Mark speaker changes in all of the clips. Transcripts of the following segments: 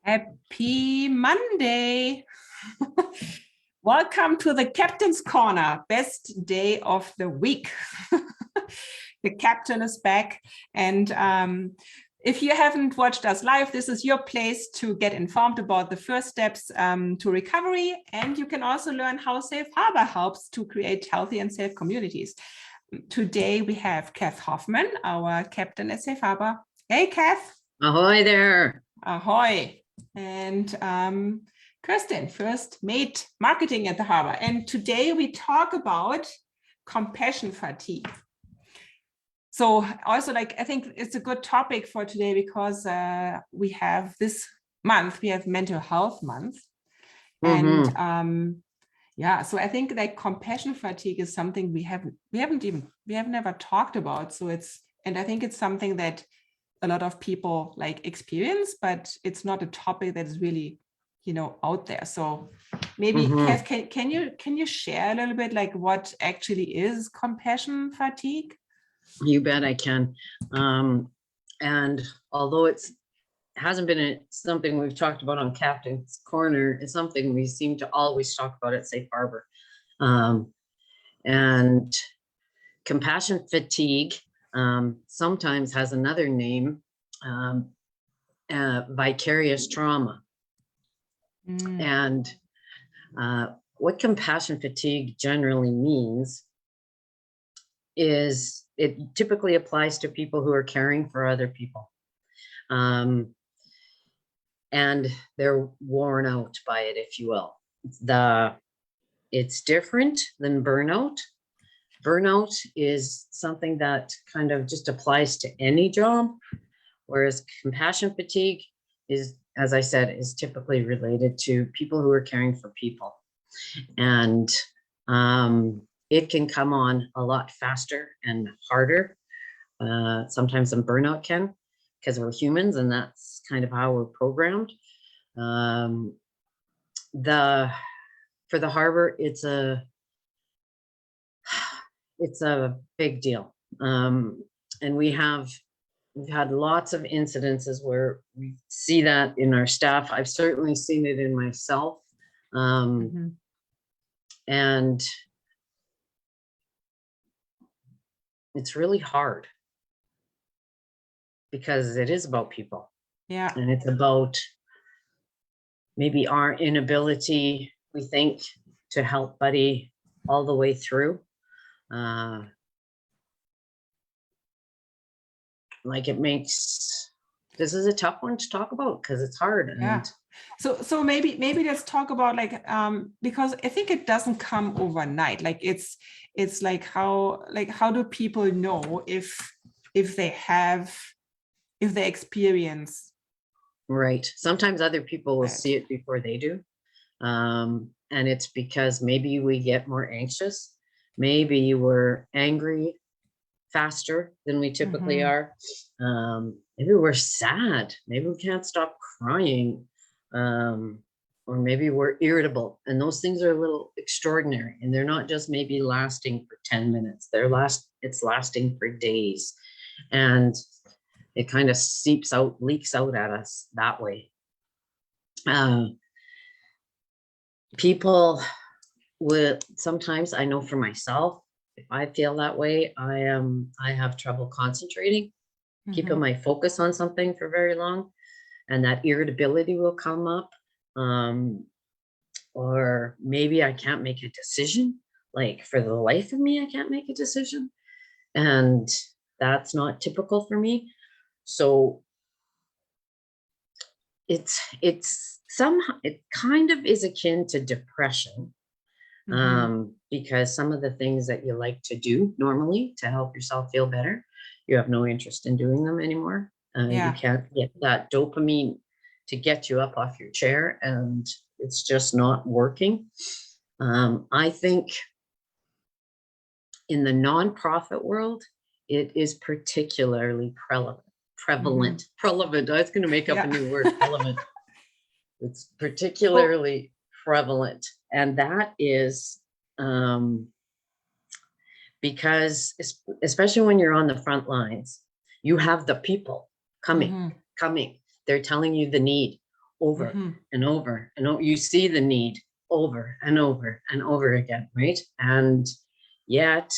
Speaker 1: Happy Monday. Welcome to the Captain's Corner, best day of the week. The captain is back. And if you haven't watched us live, this is your place to get informed about the first steps to recovery. And you can also learn how Safe Harbor helps to create healthy and safe communities. Today we have Kath Hoffman, our captain at Safe Harbor. Hey, Kath.
Speaker 2: Ahoy there.
Speaker 1: Ahoy. And Kirsten, first mate marketing at the harbor. And today we talk about compassion fatigue. So also, I think it's a good topic for today because we have this month, we have mental health month.
Speaker 2: Mm-hmm.
Speaker 1: And so I think compassion fatigue is something we have never talked about. So I think it's something that a lot of people experience, but it's not a topic that is really, out there. So maybe Kath, can you share a little bit what actually is compassion fatigue?
Speaker 2: You bet I can. And although it hasn't been something we've talked about on Captain's Corner, it's something we seem to always talk about at Safe Harbor. And compassion fatigue sometimes has another name, vicarious trauma. And what compassion fatigue generally means is it typically applies to people who are caring for other people. And they're worn out by it, if you will. It's different than burnout. Burnout is something that kind of just applies to any job, whereas compassion fatigue is, as I said, is typically related to people who are caring for people. And it can come on a lot faster and harder, sometimes than burnout can, because we're humans and that's kind of how we're programmed. For the harbor, it's a big deal. And we've had lots of incidences where we see that in our staff. I've certainly seen it in myself. And it's really hard because it is about people.
Speaker 1: Yeah.
Speaker 2: And it's about maybe our inability, we think, to help Buddy all the way through. This is a tough one to talk about because it's hard.
Speaker 1: Yeah. So maybe let's talk about because I think it doesn't come overnight. It's how do people know if they experience.
Speaker 2: Right. Sometimes other people will see it before they do. And it's because maybe we get more anxious. Maybe we're angry faster than we typically are. Maybe we're sad. Maybe we can't stop crying. Or maybe we're irritable. And those things are a little extraordinary. And they're not just maybe lasting for 10 minutes. It's lasting for days. And it kind of leaks out at us that way. People would sometimes, I know for myself, if I feel that way, I have trouble concentrating, keeping my focus on something for very long, and that irritability will come up. Or maybe I can't make a decision, for the life of me, I can't make a decision. And that's not typical for me. So it kind of is akin to depression. Because some of the things that you like to do normally to help yourself feel better, you have no interest in doing them anymore. You can't get that dopamine to get you up off your chair, and it's just not working. I think in the nonprofit world, it is particularly prevalent. Prevalent. I was going to make up a new word. Prevalent. It's particularly prevalent, and that is because especially when you're on the front lines, you have the people coming. They're telling you the need. over and over and over. You see the need over and over and over again, right? And yet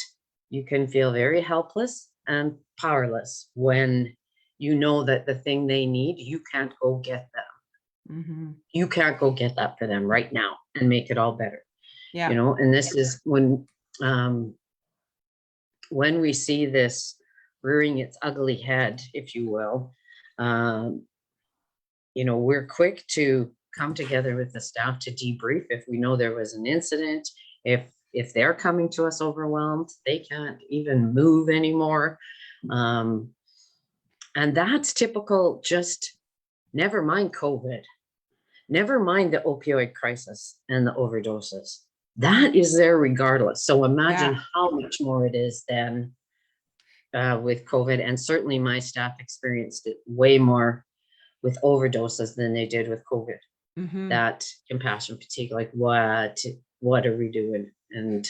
Speaker 2: you can feel very helpless and powerless when you know that the thing they need, you can't go get them. You can't go get that for them right now and make it all better.
Speaker 1: Yeah.
Speaker 2: You know, and this is when we see this rearing its ugly head, if you will, you know, we're quick to come together with the staff to debrief if we know there was an incident, if they're coming to us overwhelmed, they can't even move anymore. And that's typical, just never mind COVID, never mind the opioid crisis and the overdoses. That is there regardless. So imagine how much more it is than with COVID. And certainly my staff experienced it way more with overdoses than they did with COVID. That compassion fatigue, like what are we doing? And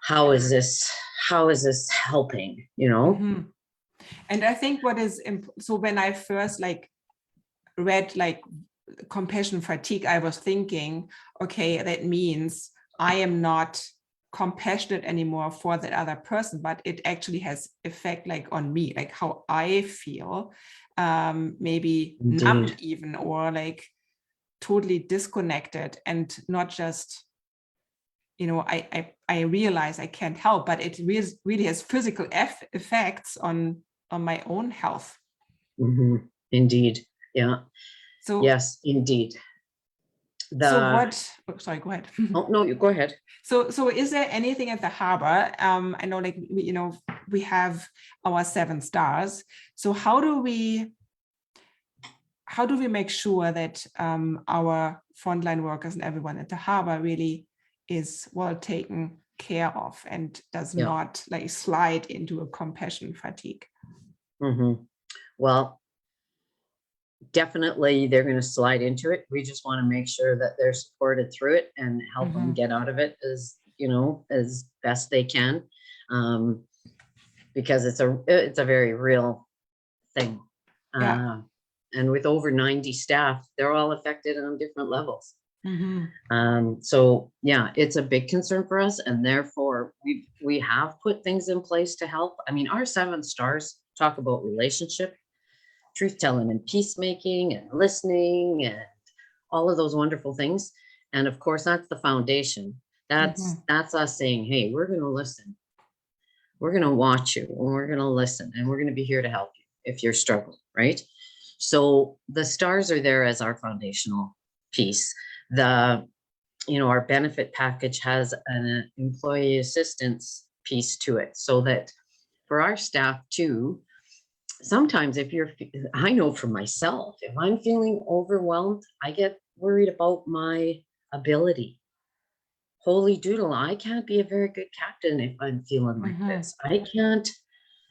Speaker 2: how is this helping, you know?
Speaker 1: And I think what is, so when I first read compassion fatigue, I was thinking, okay, that means I am not compassionate anymore for that other person, but it actually has effect on me, how I feel, maybe numbed even, or totally disconnected, and not just, you know, I realize I can't help, but it really has physical effects on my own health.
Speaker 2: Indeed. Yeah.
Speaker 1: So
Speaker 2: yes, indeed.
Speaker 1: Sorry, go ahead.
Speaker 2: Oh, no, you go ahead.
Speaker 1: So is there anything at the harbor? I know, we have our 7 stars. So how do we make sure that our frontline workers and everyone at the harbor really is well taken care of and does not slide into a compassion fatigue?
Speaker 2: Well, definitely they're going to slide into it. We just want to make sure that they're supported through it and help them get out of it as best they can, because it's a very real thing. And with over 90 staff, they're all affected on different levels. So yeah, it's a big concern for us, and therefore we have put things in place to help. I mean, our 7 stars talk about relationship, truth telling, and peacemaking, and listening, and all of those wonderful things. And of course, that's the foundation. That's us saying, hey, we're going to listen, we're going to watch you, and we're going to listen, and we're going to be here to help you if you're struggling, right? So the stars are there as our foundational piece. Our benefit package has an employee assistance piece to it, so that for our staff too, sometimes I know for myself, if I'm feeling overwhelmed, I get worried about my ability. Holy doodle, I can't be a very good captain if I'm feeling like this. I can't.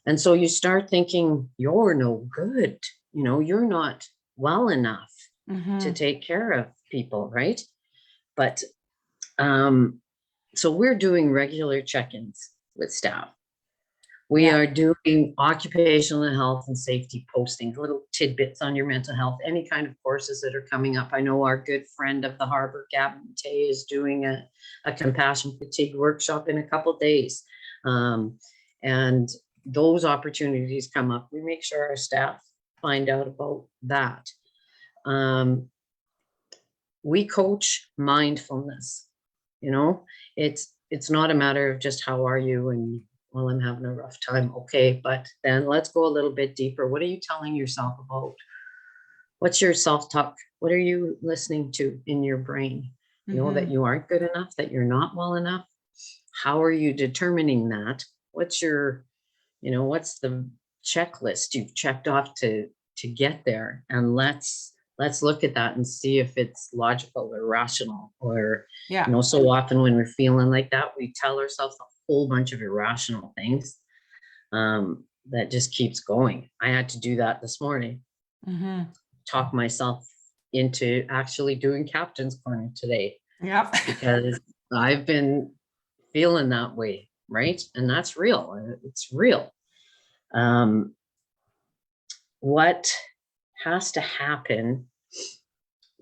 Speaker 2: And so you start thinking, you're no good. You're not well enough to take care of people, right? But so we're doing regular check-ins with staff. We are doing occupational health and safety postings, little tidbits on your mental health, any kind of courses that are coming up. I know our good friend of the harbor, Gavin Tay, is doing a compassion fatigue workshop in a couple of days. And those opportunities come up. We make sure our staff find out about that. We coach mindfulness. It's not a matter of just how are you and, well, I'm having a rough time. Okay, but then let's go a little bit deeper. What are you telling yourself about? What's your self-talk? What are you listening to in your brain? That you aren't good enough, that you're not well enough. How are you determining that? What's the checklist you've checked off to get there? And let's look at that and see if it's logical or rational, or, so often when we're feeling like that, we tell ourselves a whole bunch of irrational things that just keeps going. I had to do that this morning. Talk myself into actually doing Captain's Corner today. Because I've been feeling that way, right? And that's real. It's real. What has to happen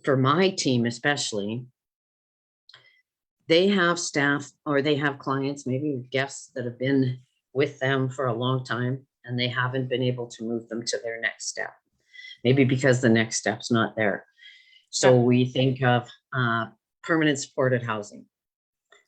Speaker 2: for my team especially, they have staff or they have clients, maybe guests that have been with them for a long time, and they haven't been able to move them to their next step. Maybe because the next step's not there. So we think of permanent supported housing.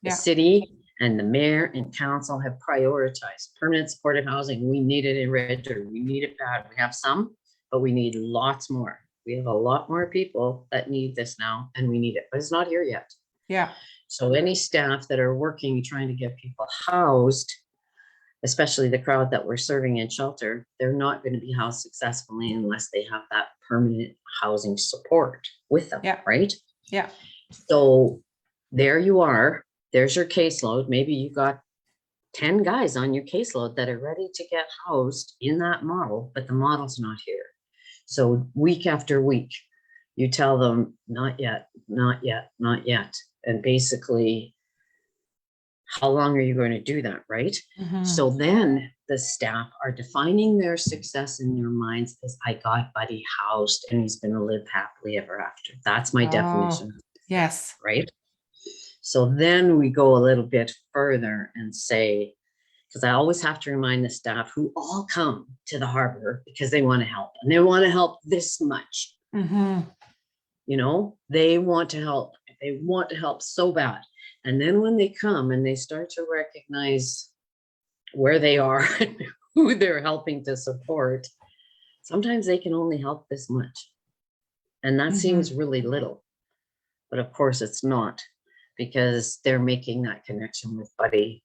Speaker 2: The city and the mayor and council have prioritized permanent supported housing. We need it in Red Deer. We need it bad. We have some, but we need lots more. We have a lot more people that need this now, and we need it, but it's not here yet.
Speaker 1: Yeah.
Speaker 2: So any staff that are working, trying to get people housed, especially the crowd that we're serving in shelter, they're not going to be housed successfully unless they have that permanent housing support with them, right?
Speaker 1: Yeah.
Speaker 2: So there you are. There's your caseload. Maybe you got 10 guys on your caseload that are ready to get housed in that model, but the model's not here. So week after week, you tell them, not yet, not yet, not yet. And basically, how long are you going to do that, right? So then the staff are defining their success in their minds as, I got Buddy housed and he's going to live happily ever after. That's my definition.
Speaker 1: Yes.
Speaker 2: Right? So then we go a little bit further and say, because I always have to remind the staff who all come to the harbor because they want to help, and they want to help this much. You know, they want to help. They want to help so bad. And then when they come and they start to recognize where they are and who they're helping to support, sometimes they can only help this much. And that seems really little. But of course it's not, because they're making that connection with Buddy.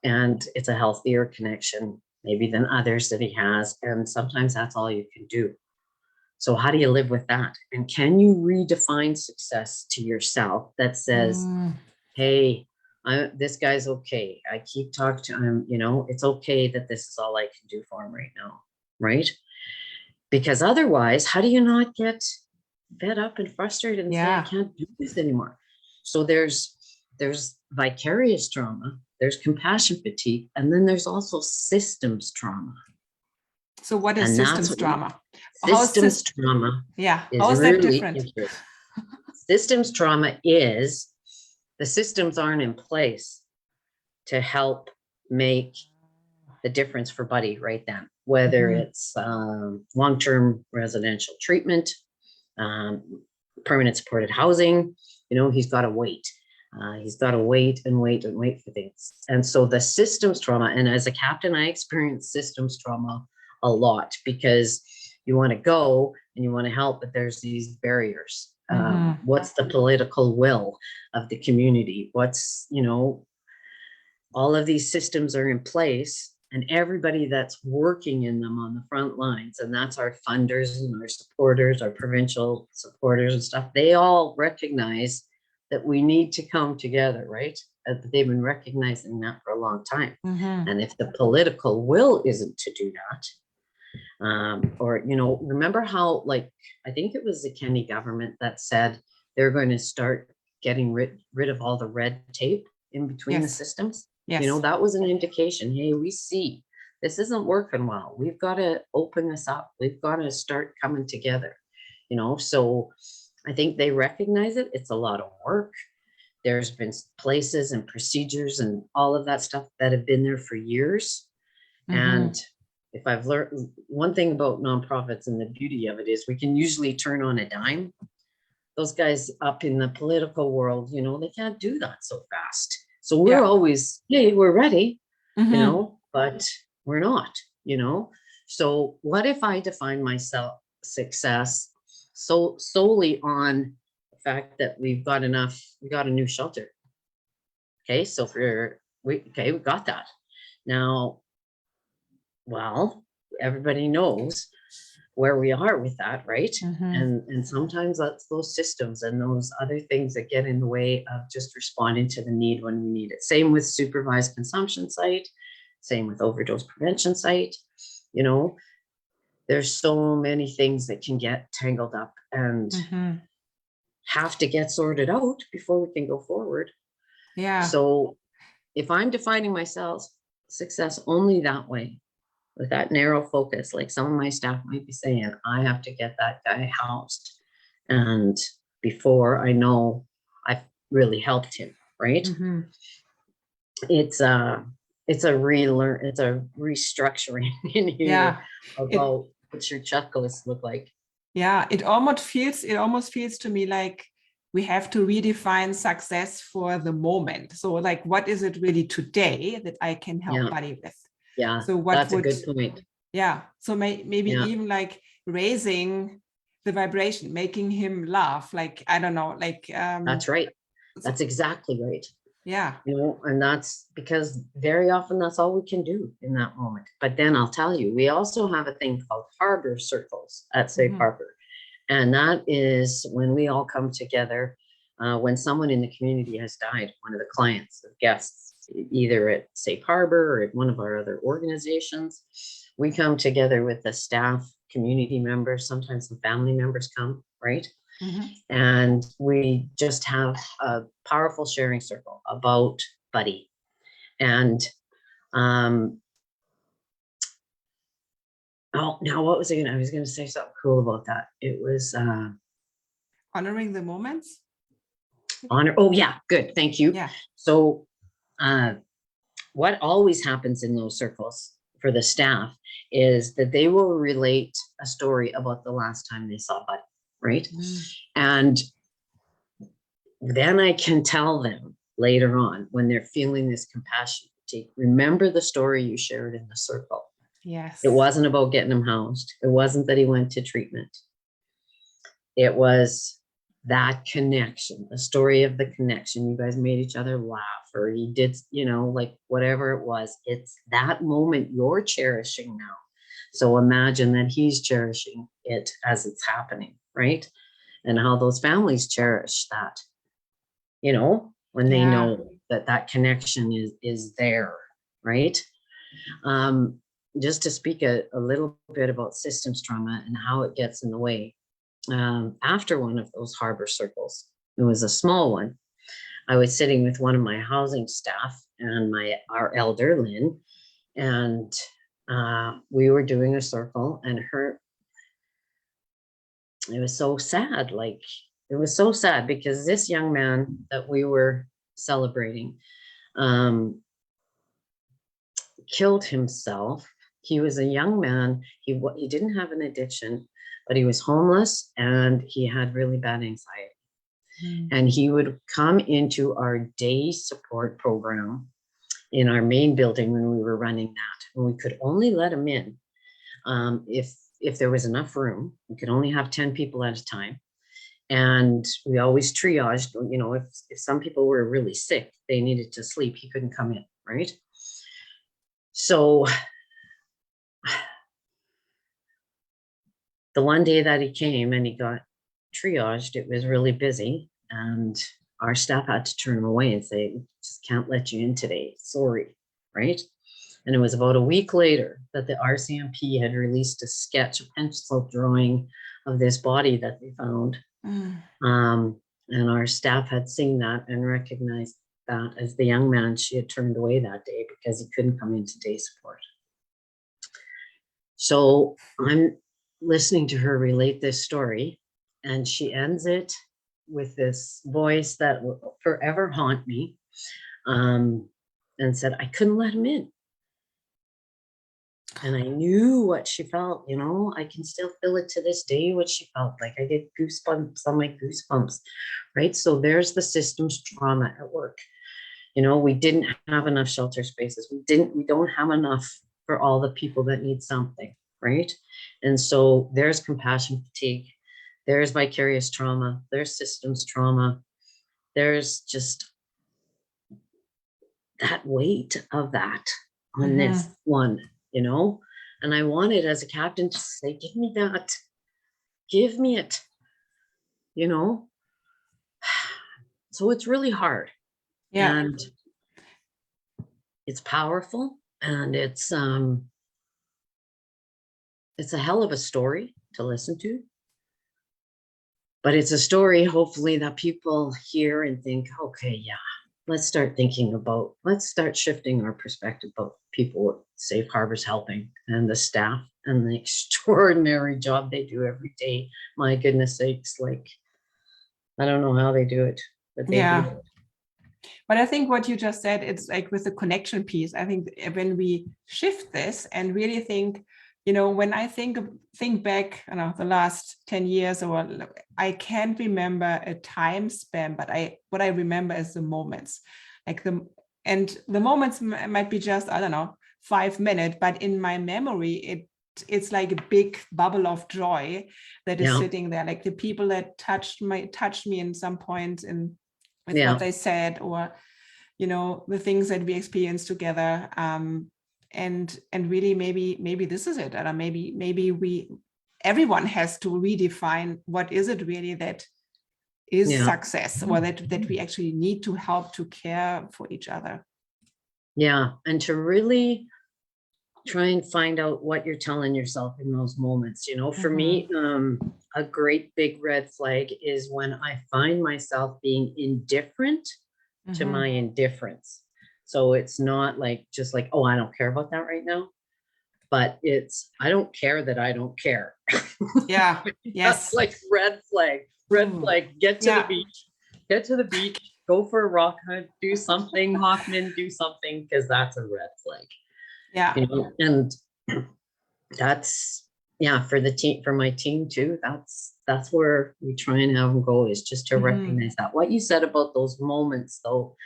Speaker 2: And it's a healthier connection maybe than others that he has. And sometimes that's all you can do. So how do you live with that? And can you redefine success to yourself that says, hey, this guy's okay. I keep talking to him, you know, it's okay that this is all I can do for him right now, right? Because otherwise, how do you not get fed up and frustrated and say, I can't do this anymore? So there's vicarious trauma, there's compassion fatigue, and then there's also systems trauma.
Speaker 1: So what is systems trauma?
Speaker 2: Systems trauma
Speaker 1: how is that different?
Speaker 2: Systems trauma is the systems aren't in place to help make the difference for Buddy right then, whether it's long-term residential treatment, permanent supported housing. You know, he's got to wait. He's got to wait and wait and wait for things. And so the systems trauma, and as a captain, I experienced systems trauma a lot, because you want to go and you want to help, but there's these barriers. What's the political will of the community? What's, you know, all of these systems are in place, and everybody that's working in them on the front lines, and that's our funders and our supporters, our provincial supporters and stuff, they all recognize that we need to come together, right? They've been recognizing that for a long time. And if the political will isn't to do that, or, you know, remember how, like, I think it was the Kennedy government that said they're going to start getting rid of all the red tape in between the systems. You know, that was an indication, hey, we see this isn't working well. We've got to open this up. We've got to start coming together, you know. So I think they recognize it. It's a lot of work. There's been places and procedures and all of that stuff that have been there for years. And if I've learned one thing about nonprofits, and the beauty of it is we can usually turn on a dime. Those guys up in the political world, you know, they can't do that so fast. So we're always, hey, we're ready, you know, but we're not, you know. So what if I define myself success so solely on the fact that we got a new shelter? Okay, so we got that. Now, well, everybody knows where we are with that, right? And sometimes that's those systems and those other things that get in the way of just responding to the need when we need it. Same with supervised consumption site, same with overdose prevention site. You know, there's so many things that can get tangled up and have to get sorted out before we can go forward. So if I'm defining myself success only that way, with that narrow focus, like some of my staff might be saying, I have to get that guy housed. And before I know I've really helped him, right?
Speaker 1: Mm-hmm.
Speaker 2: It's a restructuring in here
Speaker 1: Yeah.
Speaker 2: about what your checklists look like.
Speaker 1: Yeah, it almost feels to me like we have to redefine success for the moment. So like, what is it really today that I can help Buddy with?
Speaker 2: Yeah,
Speaker 1: So what
Speaker 2: that's
Speaker 1: would,
Speaker 2: a good point.
Speaker 1: Yeah. So maybe even like raising the vibration, making him laugh. Like, I don't know, like,
Speaker 2: That's right. That's exactly right.
Speaker 1: Yeah.
Speaker 2: You know, and that's because very often that's all we can do in that moment. But then I'll tell you, we also have a thing called harbor circles at Safe Harbor. And that is when we all come together, when someone in the community has died, one of the clients or guests, either at Safe Harbor or at one of our other organizations, we come together with the staff, community members, sometimes some family members come, right? And we just have a powerful sharing circle about Buddy. And oh, now what was I was gonna say something cool about that. It was
Speaker 1: honoring the moments.
Speaker 2: Oh yeah, good, thank you.
Speaker 1: Yeah.
Speaker 2: So what always happens in those circles for the staff is that they will relate a story about the last time they saw Buddy, right? And then I can tell them later on when they're feeling this compassion fatigue, remember the story you shared in the circle.
Speaker 1: Yes.
Speaker 2: It wasn't about getting him housed. It wasn't that he went to treatment. It was that connection, the story of the connection. You guys made each other laugh, or he did, you know, like whatever it was. It's that moment you're cherishing now. So imagine that he's cherishing it as it's happening, right? And how those families cherish that, you know, when they know that that connection is there, right? Just to speak a little bit about systems trauma and how it gets in the way. After one of those harbor circles, it was a small one, I was sitting with one of my housing staff and our elder, Lynn, and we were doing a circle, and it was so sad. Like, it was so sad because this young man that we were celebrating killed himself. He was a young man. He didn't have an addiction, but he was homeless and he had really bad anxiety. And he would come into our day support program in our main building when we were running that. And we could only let him in if there was enough room. We could only have 10 people at a time. And we always triaged, you know, if some people were really sick, they needed to sleep, he couldn't come in, right? So the one day that he came and he got triaged, it was really busy, and our staff had to turn him away and say, just can't let you in today, sorry, right? And it was about a week later that the RCMP had released a sketch, a pencil drawing of this body that they found. And our staff had seen that and recognized that as the young man she had turned away that day because he couldn't come into day support. So I'm listening to her relate this story, and she ends it with this voice that will forever haunt me, and said, I couldn't let him in. And I knew what she felt, you know, I can still feel it to this day, what she felt like. I get goosebumps on my goosebumps, right? So there's the systems trauma at work. You know, we didn't have enough shelter spaces. We don't have enough for all the people that need something, right? And so there's compassion fatigue, there's vicarious trauma, there's systems trauma, there's just that weight of that on this one, you know? And I wanted as a captain to say, give me that, give me it, you know? So it's really hard.
Speaker 1: Yeah.
Speaker 2: And it's powerful, and it's a hell of a story to listen to. But it's a story, hopefully, that people hear and think, okay, yeah, let's start shifting our perspective about people at Safe Harbor's helping, and the staff and the extraordinary job they do every day. My goodness sakes, like, I don't know how they do it, but they
Speaker 1: Yeah.
Speaker 2: do it.
Speaker 1: But I think what you just said, it's like with the connection piece, I think when we shift this and really think, when I think back, the last 10 years, or I can't remember a time span, but what I remember is the moments, and the moments might be just, I don't know, 5 minutes, but in my memory, it's like a big bubble of joy that is sitting there, like the people that touched me in some point with what they said, or the things that we experienced together, and really maybe this is it, and maybe everyone has to redefine what is it really that is success, or that we actually need to help to care for each other.
Speaker 2: And to really try and find out what you're telling yourself in those moments. For me, a great big red flag is when I find myself being indifferent to my indifference. So it's not just like, oh, I don't care about that right now, but it's, I don't care that I don't care.
Speaker 1: Yeah. Yes.
Speaker 2: That's like red flag, get to the beach, go for a rock hunt, do something, Hoffman, do something, because that's a red flag.
Speaker 1: Yeah.
Speaker 2: And that's, for the team, for my team too, that's where we try and have them go, is just to recognize that. What you said about those moments though,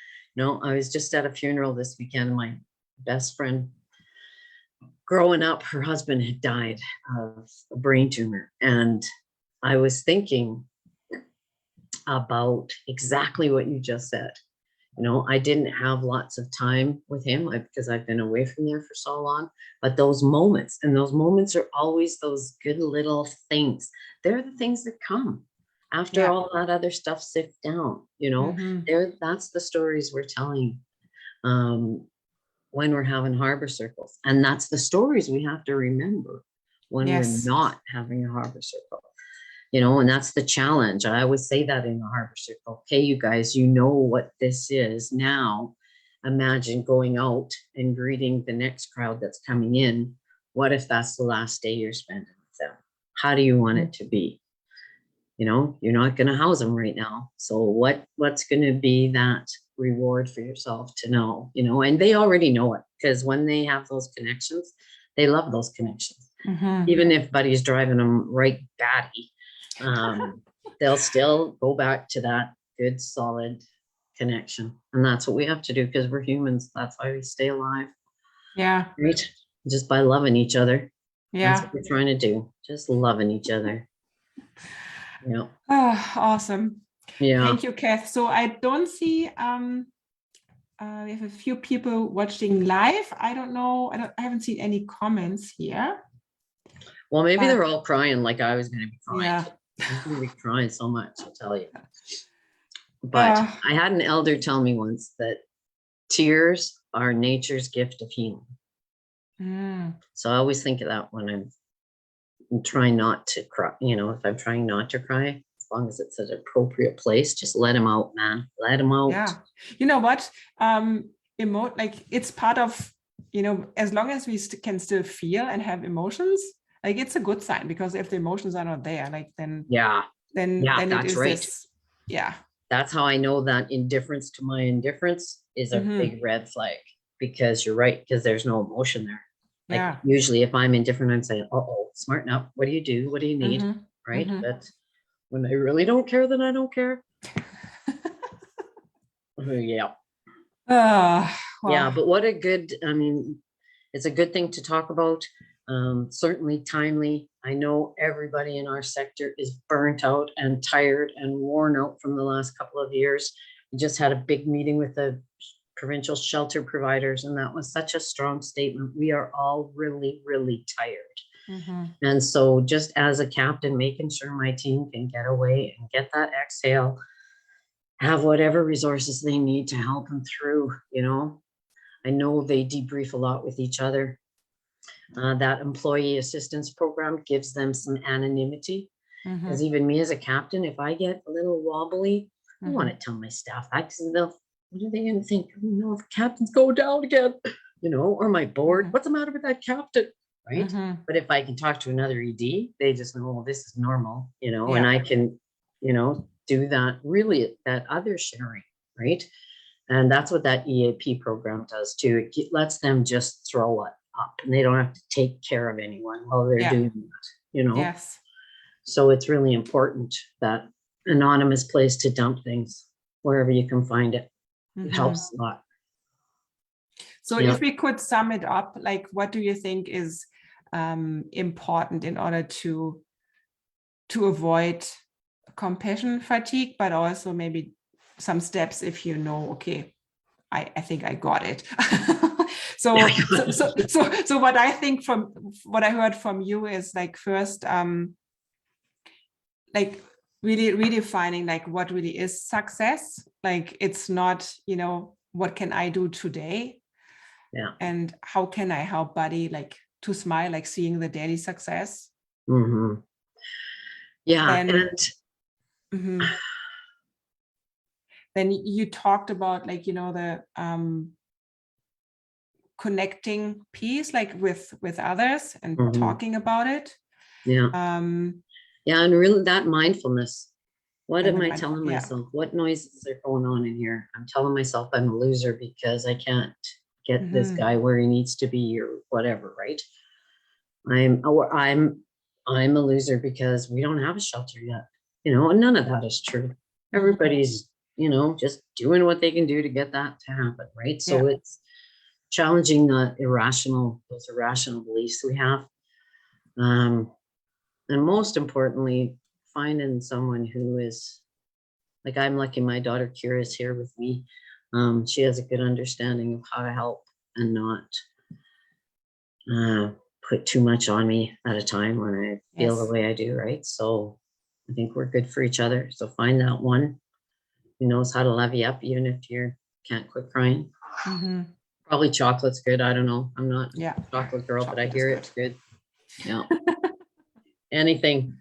Speaker 2: I was just at a funeral this weekend. My best friend growing up, her husband had died of a brain tumor. And I was thinking about exactly what you just said. I didn't have lots of time with him because I've been away from there for so long, but those moments are always those good little things. They're the things that come after all that other stuff sifts down, that's the stories we're telling when we're having harbor circles. And that's the stories we have to remember when we're not having a harbor circle. And that's the challenge. I always say that in the harbor circle. Okay, you guys, what this is now. Imagine going out and greeting the next crowd that's coming in. What if that's the last day you're spending with them? How do you want it to be? You're not going to house them right now. So what's going to be that reward for yourself to know, and they already know it, because when they have those connections, they love those connections. Even if buddy's driving them right batty, they'll still go back to that good solid connection. And that's what we have to do, because we're humans. That's why we stay alive. Right, just by loving each other. That's what we're trying to do, just loving each other.
Speaker 1: Awesome. Thank you, Kath. So I don't see we have a few people watching live. I don't know, I haven't seen any comments here.
Speaker 2: Well, maybe they're all crying like I was going to be crying. I'm going to be crying so much, I'll tell you. But I had an elder tell me once that tears are nature's gift of healing. So I always think of that when I'm trying not to cry. If I'm trying not to cry, as long as it's at an appropriate place, just let them out, man. Let them out.
Speaker 1: Yeah. You know what? It's part of, as long as we can still feel and have emotions, it's a good sign, because if the emotions are not there, then it is right. That's
Speaker 2: how I know that indifference to my indifference is a big red flag, because you're right, because there's no emotion there. Usually if I'm indifferent, I'm saying, smarten up. What do you do? What do you need? Right. But when I really don't care, then I don't care. But what a good, it's a good thing to talk about. Certainly timely. I know everybody in our sector is burnt out and tired and worn out from the last couple of years. We just had a big meeting with the provincial shelter providers, and that was such a strong statement. We are all really, really tired. And so just as a captain, making sure my team can get away and get that exhale, have whatever resources they need to help them through. I know they debrief a lot with each other. That employee assistance program gives them some anonymity, because even me as a captain, if I get a little wobbly, I want to tell my staff that, because what are they going to think? If captains go down again, or my board, what's the matter with that captain? Right. But if I can talk to another ED, they just know, this is normal, and I can, do that, really that other sharing, right? And that's what that EAP program does too. It lets them just throw it up, and they don't have to take care of anyone while they're doing that, you know?
Speaker 1: Yes.
Speaker 2: So it's really important, that anonymous place to dump things wherever you can find it. It helps a lot.
Speaker 1: So if we could sum it up, like, what do you think is important in order to avoid compassion fatigue, but also maybe some steps if you know, okay, I think I got it. So what I think from what I heard from you is, like, first, like, really redefining, like, what really is success. Like, it's not, you know, what can I do today?
Speaker 2: Yeah.
Speaker 1: And how can I help Buddy, like, to smile, like seeing the daily success?
Speaker 2: Yeah.
Speaker 1: Then you talked about, like, you know, the connecting piece, like with others and talking about it.
Speaker 2: Yeah. And really that mindfulness. What am I telling myself? What noises are going on in here? I'm telling myself I'm a loser because I can't get this guy where he needs to be, or whatever, right? I'm a loser because we don't have a shelter yet, you know, and none of that is true. Everybody's, you know, just doing what they can do to get that to happen, right? So it's challenging those irrational beliefs we have. And most importantly, finding someone who is, like, I'm lucky my daughter Kira is here with me. She has a good understanding of how to help and not put too much on me at a time when I feel the way I do, right? So I think we're good for each other. So find that one who knows how to love you up, even if you can't quit crying. Probably chocolate's good. I don't know. I'm not a chocolate girl, but I hear it's good. Yeah. Anything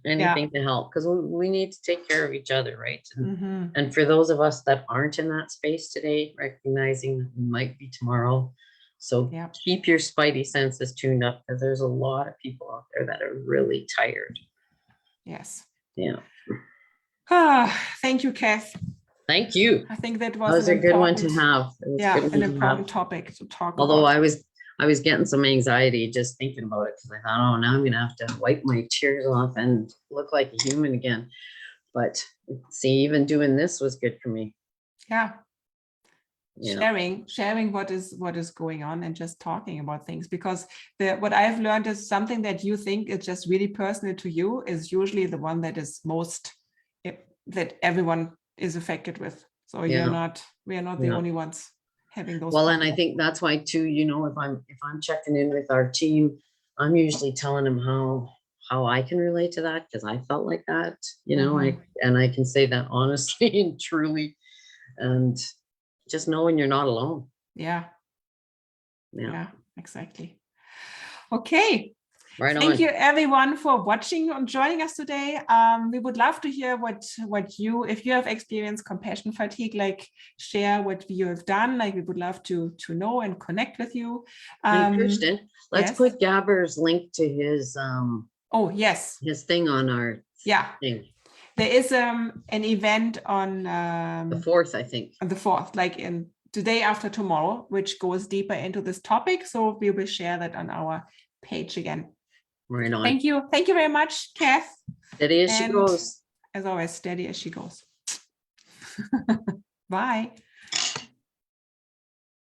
Speaker 2: to help, because we need to take care of each other, right? And for those of us that aren't in that space today, recognizing that we might be tomorrow. So keep your spidey senses tuned up, because there's a lot of people out there that are really tired.
Speaker 1: Yes.
Speaker 2: Yeah.
Speaker 1: Thank you, Kath.
Speaker 2: Thank you.
Speaker 1: I think that was
Speaker 2: a good one to have.
Speaker 1: An important topic to talk about.
Speaker 2: Although I was getting some anxiety just thinking about it, because I thought, oh, now I'm gonna have to wipe my tears off and look like a human again. But see, even doing this was good for me. Sharing
Speaker 1: what is going on, and just talking about things, because what I've learned is something that you think is just really personal to you is usually the one that is most, that everyone is affected with. So we are not the only ones having those
Speaker 2: problems. And I think that's why too, you know, if I'm checking in with our team, I'm usually telling them how I can relate to that, because I felt like that, you know. I can say that honestly and truly, and just knowing you're not alone. Yeah,
Speaker 1: exactly. Okay.
Speaker 2: Right on.
Speaker 1: Thank you everyone for watching and joining us today. We would love to hear what you, if you have experienced compassion fatigue, like, share what you have done. Like, we would love to know and connect with you.
Speaker 2: Kirsten, let's put Gabber's link to his his thing on our thing.
Speaker 1: There is an event on
Speaker 2: the 4th, I think.
Speaker 1: On the 4th, like in today after tomorrow, which goes deeper into this topic. So we will share that on our page again.
Speaker 2: Right on.
Speaker 1: Thank you very much, Kath.
Speaker 2: Steady as she goes.
Speaker 1: As always, steady as she goes. Bye.